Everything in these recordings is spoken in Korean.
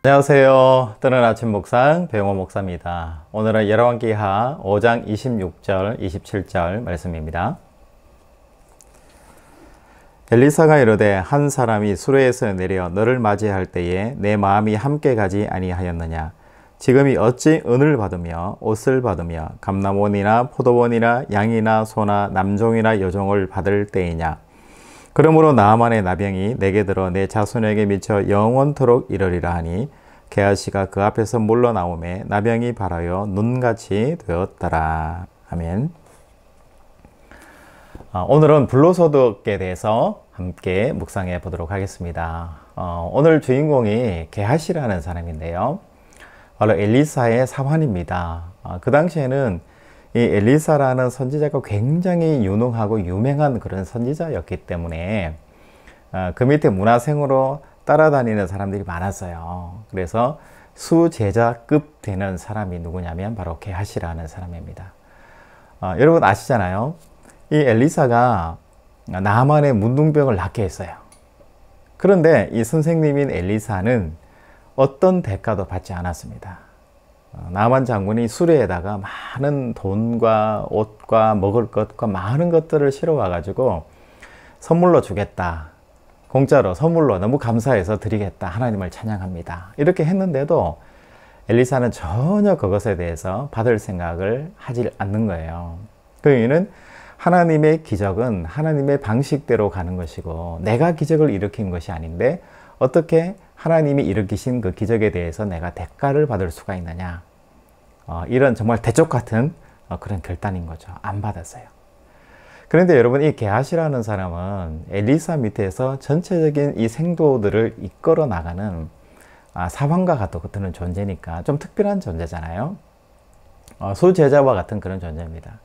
안녕하세요. 뜨는 아침 묵상 배용호 목사입니다. 오늘은 열왕기하 5장 26절 27절 말씀입니다. 엘리사가 이르되 한 사람이 수레에서 내려 너를 맞이할 때에 내 마음이 함께 가지 아니하였느냐. 지금이 어찌 은을 받으며 옷을 받으며 감람원이나 포도원이나 양이나 소나 남종이나 여종을 받을 때이냐. 그러므로 나아만의 나병이 내게 들어 내 자손에게 미쳐 영원토록 이르리라 하니 게하시가 그 앞에서 물러나오매 나병이 발하여 눈같이 되었더라. 아멘. 오늘은 불로소득에 대해서 함께 묵상해 보도록 하겠습니다. 오늘 주인공이 게하시라는 사람인데요. 바로 엘리사의 사환입니다. 그 당시에는 이 엘리사라는 선지자가 굉장히 유능하고 유명한 그런 선지자였기 때문에 그 밑에 문하생으로 따라다니는 사람들이 많았어요. 그래서 수제자급 되는 사람이 누구냐면 바로 게하시라는 사람입니다. 여러분 아시잖아요. 이 엘리사가 나만의 문둥병을 낫게 했어요. 그런데 이 선생님인 엘리사는 어떤 대가도 받지 않았습니다. 나만 장군이 수레에다가 많은 돈과 옷과 먹을 것과 많은 것들을 실어와 가지고 선물로 주겠다. 공짜로 선물로 너무 감사해서 드리겠다. 하나님을 찬양합니다. 이렇게 했는데도 엘리사는 전혀 그것에 대해서 받을 생각을 하지 않는 거예요. 그 이유는 하나님의 기적은 하나님의 방식대로 가는 것이고 내가 기적을 일으킨 것이 아닌데 어떻게 하나님이 일으키신 그 기적에 대해서 내가 대가를 받을 수가 있느냐. 이런 정말 대쪽 같은 그런 결단인 거죠. 안 받았어요. 그런데 여러분 이 게하시라는 사람은 엘리사 밑에서 전체적인 이 생도들을 이끌어 나가는 사환과 같은 존재니까 좀 특별한 존재잖아요. 수제자와 같은 그런 존재입니다.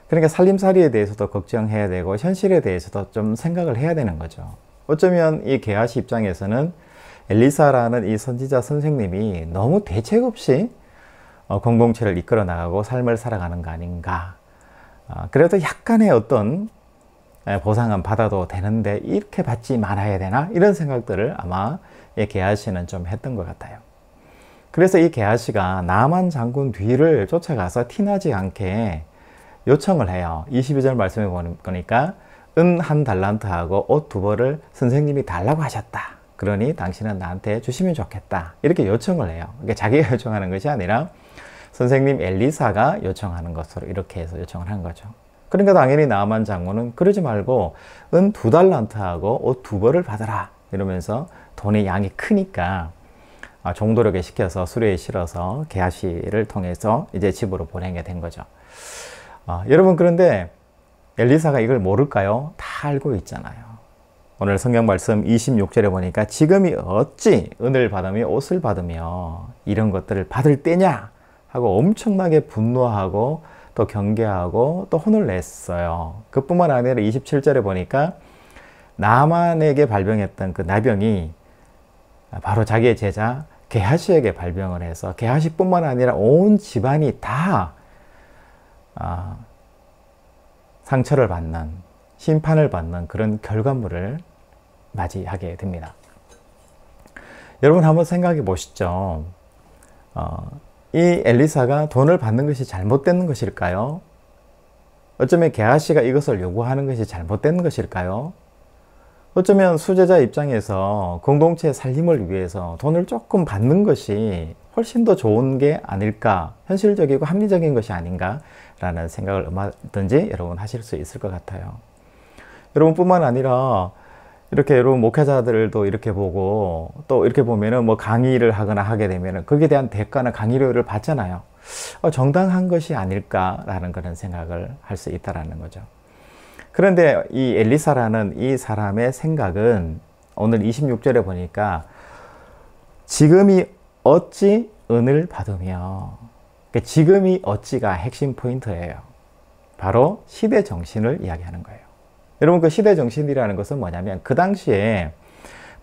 그러니까 살림살이에 대해서도 걱정해야 되고 현실에 대해서도 좀 생각을 해야 되는 거죠. 어쩌면 이 게하시 입장에서는 엘리사라는 이 선지자 선생님이 너무 대책 없이 공동체를 이끌어 나가고 삶을 살아가는 거 아닌가. 그래도 약간의 어떤 보상은 받아도 되는데 이렇게 받지 말아야 되나? 이런 생각들을 아마 이 게하시는 좀 했던 것 같아요. 그래서 이 게하시가 나만 장군 뒤를 쫓아가서 티나지 않게 요청을 해요. 22절 말씀에 보니까 은 한 달란트하고 옷 2벌을 선생님이 달라고 하셨다. 그러니 당신은 나한테 주시면 좋겠다. 이렇게 요청을 해요. 그러니까 자기가 요청하는 것이 아니라 선생님 엘리사가 요청하는 것으로 이렇게 해서 요청을 한 거죠. 그러니까 당연히 나아만 장군은 그러지 말고 은 2달란트하고 옷 2벌을 받아라. 이러면서 돈의 양이 크니까 종도력에 시켜서 수레에 실어서 게하시를 통해서 이제 집으로 보내게 된 거죠. 여러분 그런데 엘리사가 이걸 모를까요? 다 알고 있잖아요. 오늘 성경 말씀 26절에 보니까 지금이 어찌 은을 받으며 옷을 받으며 이런 것들을 받을 때냐 하고 엄청나게 분노하고 또 경계하고 또 혼을 냈어요. 그뿐만 아니라 27절에 보니까 나만에게 발병했던 그 나병이 바로 자기의 제자 게하시에게 발병을 해서 게하시뿐만 아니라 온 집안이 다 상처를 받는 심판을 받는 그런 결과물을 맞이하게 됩니다. 여러분 한번 생각해 보시죠. 이 엘리사가 돈을 받는 것이 잘못된 것일까요? 어쩌면 게하시가 이것을 요구하는 것이 잘못된 것일까요? 어쩌면 수제자 입장에서 공동체 살림을 위해서 돈을 조금 받는 것이 훨씬 더 좋은 게 아닐까, 현실적이고 합리적인 것이 아닌가 라는 생각을 얼마든지 여러분 하실 수 있을 것 같아요. 여러분 뿐만 아니라 이렇게 여러분 목회자들도 이렇게 보고 또 이렇게 보면은 뭐 강의를 하거나 하게 되면은 거기에 대한 대가나 강의료를 받잖아요. 정당한 것이 아닐까라는 그런 생각을 할 수 있다라는 거죠. 그런데 이 엘리사라는 이 사람의 생각은 오늘 26절에 보니까 지금이 어찌 은을 받으며, 그러니까 지금이 어찌가 핵심 포인트예요. 바로 시대 정신을 이야기하는 거예요. 여러분 그 시대 정신이라는 것은 뭐냐면 그 당시에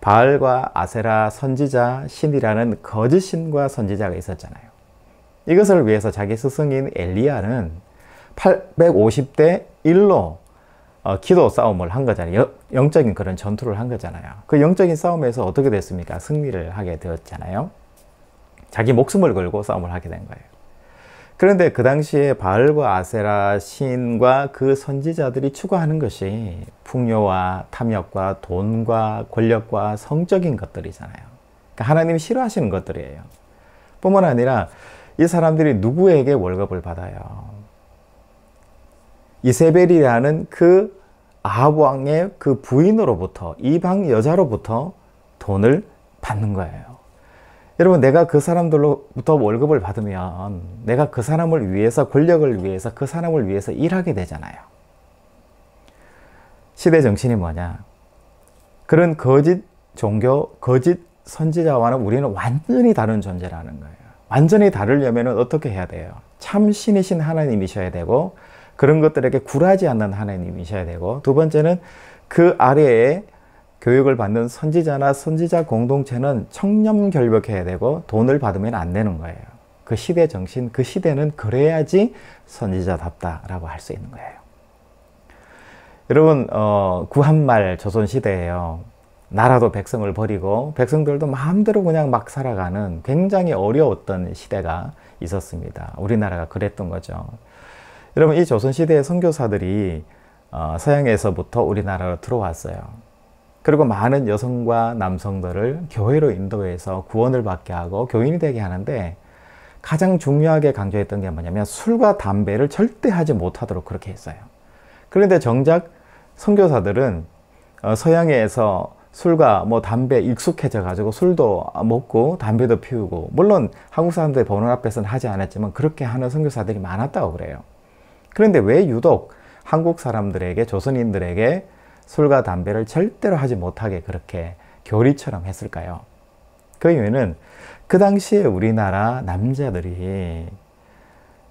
바알과 아세라 선지자 신이라는 거짓 신과 선지자가 있었잖아요. 이것을 위해서 자기 스승인 엘리야는 850대 1로 기도 싸움을 한 거잖아요. 영적인 그런 전투를 한 거잖아요. 그 영적인 싸움에서 어떻게 됐습니까? 승리를 하게 되었잖아요. 자기 목숨을 걸고 싸움을 하게 된 거예요. 그런데 그 당시에 바알과 아세라 신과 그 선지자들이 추구하는 것이 풍요와 탐욕과 돈과 권력과 성적인 것들이잖아요. 그러니까 하나님이 싫어하시는 것들이에요. 뿐만 아니라 이 사람들이 누구에게 월급을 받아요? 이세벨이라는 그 아합 왕의 그 부인으로부터, 이방 여자로부터 돈을 받는 거예요. 여러분, 내가 그 사람들로부터 월급을 받으면 내가 그 사람을 위해서, 권력을 위해서, 그 사람을 위해서 일하게 되잖아요. 시대 정신이 뭐냐? 그런 거짓 종교, 거짓 선지자와는 우리는 완전히 다른 존재라는 거예요. 완전히 다르려면 어떻게 해야 돼요? 참 신이신 하나님이셔야 되고, 그런 것들에게 굴하지 않는 하나님이셔야 되고, 두 번째는 그 아래에 교육을 받는 선지자나 선지자 공동체는 청렴결백해야 되고 돈을 받으면 안 되는 거예요. 그 시대 정신, 그 시대는 그래야지 선지자답다라고 할 수 있는 거예요. 여러분, 구한말 조선시대예요. 나라도 백성을 버리고 백성들도 마음대로 그냥 막 살아가는 굉장히 어려웠던 시대가 있었습니다. 우리나라가 그랬던 거죠. 여러분, 이 조선시대의 선교사들이 서양에서부터 우리나라로 들어왔어요. 그리고 많은 여성과 남성들을 교회로 인도해서 구원을 받게 하고 교인이 되게 하는데, 가장 중요하게 강조했던 게 뭐냐면 술과 담배를 절대 하지 못하도록 그렇게 했어요. 그런데 정작 선교사들은 서양에서 술과 담배 익숙해져 가지고 술도 먹고 담배도 피우고, 물론 한국 사람들의 보는 앞에서는 하지 않았지만 그렇게 하는 선교사들이 많았다고 그래요. 그런데 왜 유독 한국 사람들에게, 조선인들에게 술과 담배를 절대로 하지 못하게 그렇게 교리처럼 했을까요? 그 이유는 그 당시에 우리나라 남자들이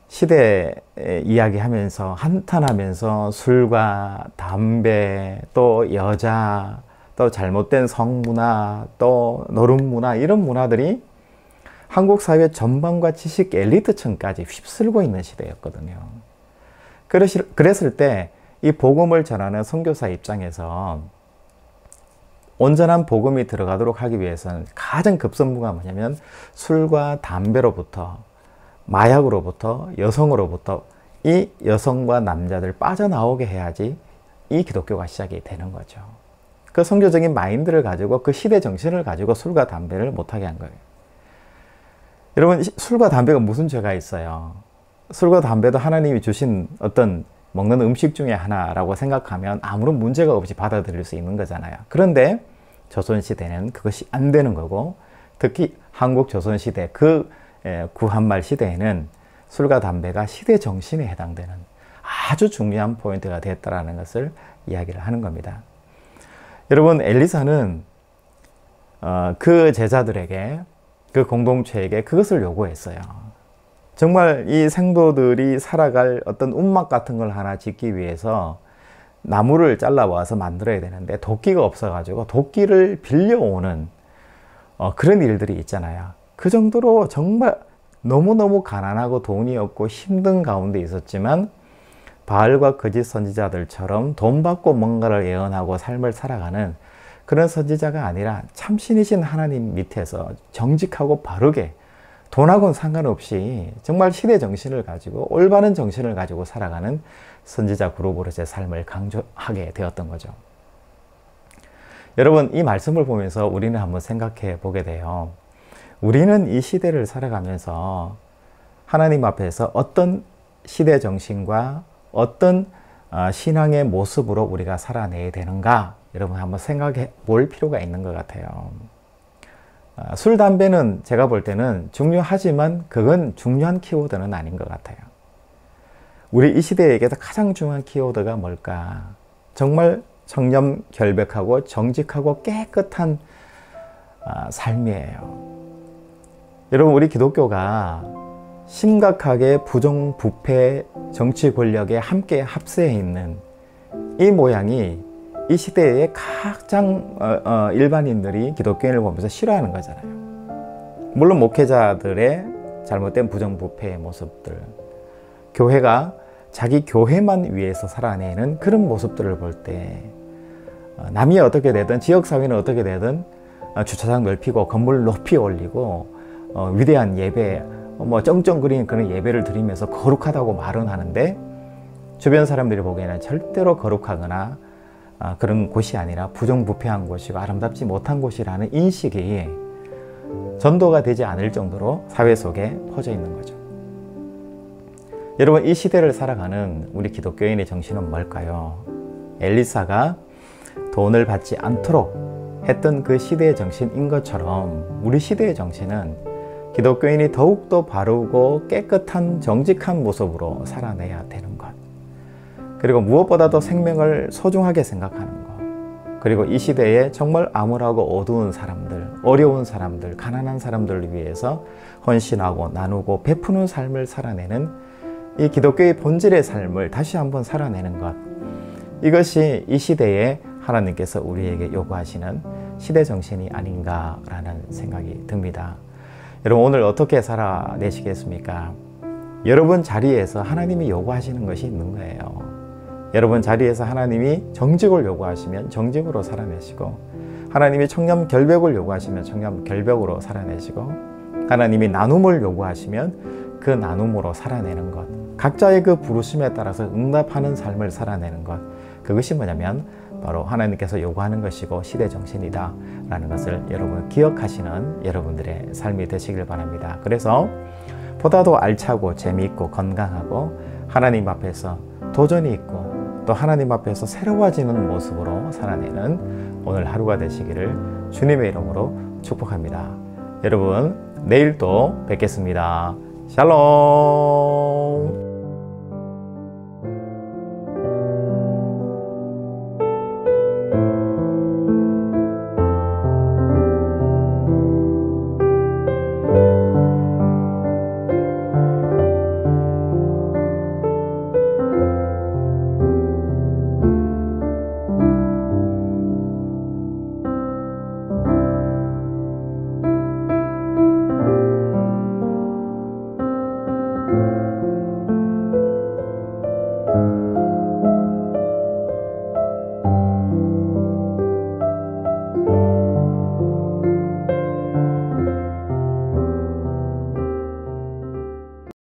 시대 이야기하면서, 한탄하면서 술과 담배, 또 여자, 또 잘못된 성문화, 또 노름문화, 이런 문화들이 한국 사회 전반과 지식 엘리트층까지 휩쓸고 있는 시대였거든요. 그랬을 때 이 복음을 전하는 선교사 입장에서 온전한 복음이 들어가도록 하기 위해서는 가장 급선무가 뭐냐면 술과 담배로부터, 마약으로부터, 여성으로부터 이 여성과 남자들 빠져나오게 해야지 이 기독교가 시작이 되는 거죠. 그 선교적인 마인드를 가지고, 그 시대 정신을 가지고 술과 담배를 못하게 한 거예요. 여러분, 술과 담배가 무슨 죄가 있어요? 술과 담배도 하나님이 주신 어떤 먹는 음식 중에 하나라고 생각하면 아무런 문제가 없이 받아들일 수 있는 거잖아요. 그런데 조선시대는 그것이 안 되는 거고, 특히 한국 조선시대, 그 구한말 시대에는 술과 담배가 시대 정신에 해당되는 아주 중요한 포인트가 됐다는 것을 이야기를 하는 겁니다. 여러분, 엘리사는 그 제자들에게, 그 공동체에게 그것을 요구했어요. 정말 이 생도들이 살아갈 어떤 움막 같은 걸 하나 짓기 위해서 나무를 잘라와서 만들어야 되는데 도끼가 없어가지고 도끼를 빌려오는 그런 일들이 있잖아요. 그 정도로 정말 너무너무 가난하고 돈이 없고 힘든 가운데 있었지만, 바알과 거짓 선지자들처럼 돈 받고 뭔가를 예언하고 삶을 살아가는 그런 선지자가 아니라 참신이신 하나님 밑에서 정직하고 바르게, 돈하고는 상관없이 정말 시대 정신을 가지고, 올바른 정신을 가지고 살아가는 선지자 그룹으로서의 삶을 강조하게 되었던 거죠. 여러분, 이 말씀을 보면서 우리는 한번 생각해 보게 돼요. 우리는 이 시대를 살아가면서 하나님 앞에서 어떤 시대 정신과 어떤 신앙의 모습으로 우리가 살아내야 되는가, 여러분 한번 생각해 볼 필요가 있는 것 같아요. 술, 담배는 제가 볼 때는 중요하지만 그건 중요한 키워드는 아닌 것 같아요. 우리 이 시대에게서 가장 중요한 키워드가 뭘까? 정말 청렴 결백하고 정직하고 깨끗한 삶이에요. 여러분, 우리 기독교가 심각하게 부정부패 정치 권력에 함께 합세해 있는 이 모양이 이 시대의 가장 일반인들이 기독교인을 보면서 싫어하는 거잖아요. 물론 목회자들의 잘못된 부정부패의 모습들, 교회가 자기 교회만 위해서 살아내는 그런 모습들을 볼 때 남이 어떻게 되든 지역사회는 어떻게 되든 주차장 넓히고 건물 높이 올리고 위대한 예배 뭐 쩡쩡거리는 그런 예배를 드리면서 거룩하다고 말은 하는데 주변 사람들이 보기에는 절대로 거룩하거나 그런 곳이 아니라 부정부패한 곳이고 아름답지 못한 곳이라는 인식이 전도가 되지 않을 정도로 사회 속에 퍼져 있는 거죠. 여러분, 이 시대를 살아가는 우리 기독교인의 정신은 뭘까요? 엘리사가 돈을 받지 않도록 했던 그 시대의 정신인 것처럼 우리 시대의 정신은 기독교인이 더욱더 바르고 깨끗한 정직한 모습으로 살아내야 되는 것. 그리고 무엇보다도 생명을 소중하게 생각하는 것. 그리고 이 시대에 정말 암울하고 어두운 사람들, 어려운 사람들, 가난한 사람들을 위해서 헌신하고 나누고 베푸는 삶을 살아내는 이 기독교의 본질의 삶을 다시 한번 살아내는 것. 이것이 이 시대에 하나님께서 우리에게 요구하시는 시대 정신이 아닌가라는 생각이 듭니다. 여러분, 오늘 어떻게 살아내시겠습니까? 여러분 자리에서 하나님이 요구하시는 것이 있는 거예요. 여러분 자리에서 하나님이 정직을 요구하시면 정직으로 살아내시고, 하나님이 청렴 결백을 요구하시면 청렴 결백으로 살아내시고, 하나님이 나눔을 요구하시면 그 나눔으로 살아내는 것, 각자의 그 부르심에 따라서 응답하는 삶을 살아내는 것, 그것이 뭐냐면 바로 하나님께서 요구하는 것이고 시대 정신이다 라는 것을 여러분 기억하시는 여러분들의 삶이 되시길 바랍니다. 그래서 보다 더 알차고 재미있고 건강하고 하나님 앞에서 도전이 있고 또 하나님 앞에서 새로워지는 모습으로 살아내는 오늘 하루가 되시기를 주님의 이름으로 축복합니다. 여러분, 내일 또 뵙겠습니다. 샬롬. you.